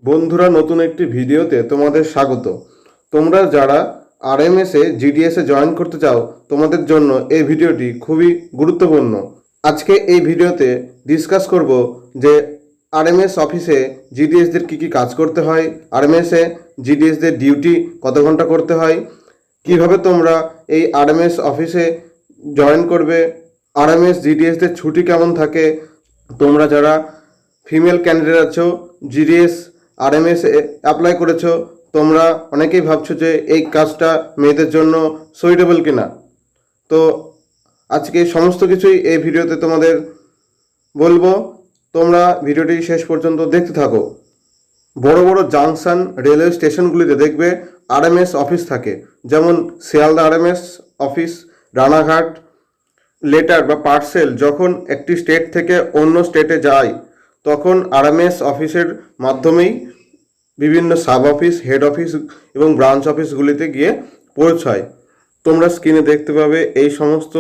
বন্ধুরা, নতুন একটি ভিডিওতে তোমাদের স্বাগত। তোমরা যারা আরএমএসে জিডিএসে জয়েন করতে চাও, তোমাদের জন্য এই ভিডিওটি খুবই গুরুত্বপূর্ণ। আজকে এই ভিডিওতে ডিসকাস করব যে আরএমএস অফিসে জিডিএসদের কী কী কাজ করতে হয়, আরএমএসে জিডিএসদের ডিউটি কত ঘন্টা করতে হয়, কিভাবে তোমরা এই আরএমএস অফিসে জয়েন করবে, আরএমএস জিডিএসদের ছুটি কেমন থাকে। তোমরা যারা ফিমেল ক্যান্ডিডেট আছো, জিডিএস আরএমএস অ্যাপ্লাই করেছো, তোমরা অনেকেই ভাবছো যে এই কাজটা মেয়েদের জন্য সুইটেবল কিনা। তো আজকে সমস্ত কিছুই এই ভিডিওতে তোমাদের বলবো, তোমরা ভিডিওটি শেষ পর্যন্ত দেখতে থাকো। বড় বড় জাংশন রেলওয়ে স্টেশনগুলিতে দেখবে আরএমএস অফিস থাকে, যেমন Sealdah RMS office, Ranaghat. Letter বা পার্সেল যখন একটি স্টেট থেকে অন্য স্টেটে যায়, তখন আরএমএস অফিসের মাধ্যমেই বিভিন্ন সাব অফিস, হেড অফিস এবং ব্রাঞ্চ অফিসগুলিতে গিয়ে পৌঁছায়। তোমরা স্ক্রিনে দেখতে পাবে এই সমস্ত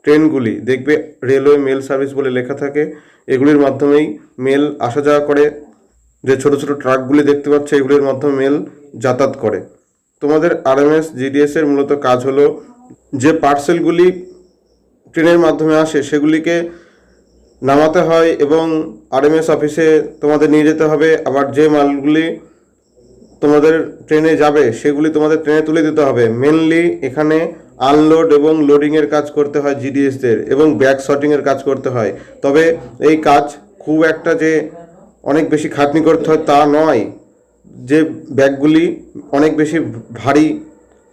ট্রেনগুলি, দেখবে রেলওয়ে মেল সার্ভিস বলে লেখা থাকে। এগুলির মাধ্যমেই মেল আসা যাওয়া করে। যে ছোট ছোট ট্রাকগুলি দেখতে পাচ্ছ, এগুলির মাধ্যমে মেল যাতায়াত করে। তোমাদের আরএমএস জিডিএসের মূলত কাজ হলো যে পার্সেলগুলি ট্রেনের মাধ্যমে আসে সেগুলিকে নামাতে হয় এবং আরএমএস অফিসে তোমাদের নিয়ে যেতে হবে। আবার যে মালগুলি তোমাদের ট্রেনে যাবে সেগুলি তোমাদের ট্রেনে তুলে দিতে হবে। মেনলি এখানে আনলোড এবং লোডিংয়ের কাজ করতে হয় জিডিএসদের, এবং ব্যাগ শর্টিংয়ের কাজ করতে হয়। তবে এই কাজ খুব একটা যে অনেক বেশি খাটনি করতে হয় তা নয়। যে ব্যাগগুলি অনেক বেশি ভারী,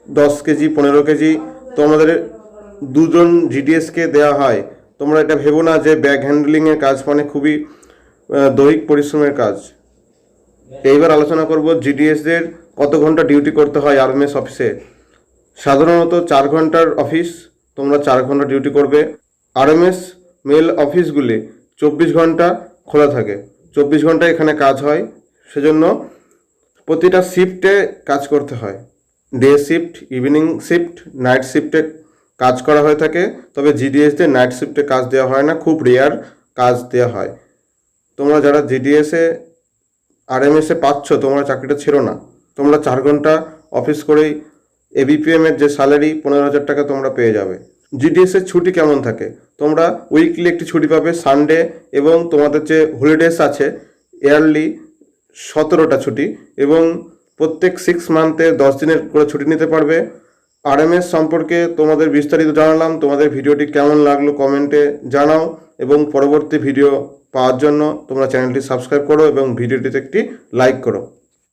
10 কেজি 15 কেজি, তোমাদের দুজন জিডিএসকে দেওয়া হয়। তোমরা এটা ভেবো না যে ব্যাগ হ্যান্ডলিংয়ের কাজ মানে খুবই দৈহিক পরিশ্রমের কাজ। এইবার আলোচনা করব জিডিএসদের কত ঘন্টা ডিউটি করতে হয় আরএমএস অফিসে। সাধারণত 4 ঘন্টার অফিস, তোমরা 4 ঘন্টা ডিউটি করবে। আরএমএস মেল অফিসগুলি 24 ঘন্টা খোলা থাকে, 24 ঘন্টা এখানে কাজ হয়। সেজন্য প্রতিটা শিফটে কাজ করতে হয়। Day shift, evening shift, night শিফটে কাজ করা হয়ে থাকে। তবে জিডিএসদের নাইট শিফটে কাজ দেওয়া হয় না, খুব রেয়ার কাজ দেওয়া হয়। তোমরা যারা জিডিএসে আরএমএসে পাচ্ছ, তোমরা চাকরিটা ছেড়ো না। তোমরা 4 ঘন্টা অফিস করেই এবিপিএমের যে স্যালারি 15,000 টাকা তোমরা পেয়ে যাবে। জিডিএসের ছুটি কেমন থাকে, তোমরা উইকলি একটি ছুটি পাবে সানডে, এবং তোমাদের যে হলিডেজ আছে ইয়ারলি 17টা ছুটি, এবং প্রত্যেক 6 মান্থে 10 দিনের করে ছুটি নিতে পারবে। আরএমএস সম্পর্কে তোমাদের বিস্তারিত জানালাম। তোমাদের ভিডিওটি কেমন লাগলো কমেন্টে জানাও, এবং পরবর্তী ভিডিও পাওয়ার জন্য তোমরা চ্যানেলটি সাবস্ক্রাইব করো এবং ভিডিওটিতে একটি লাইক করো।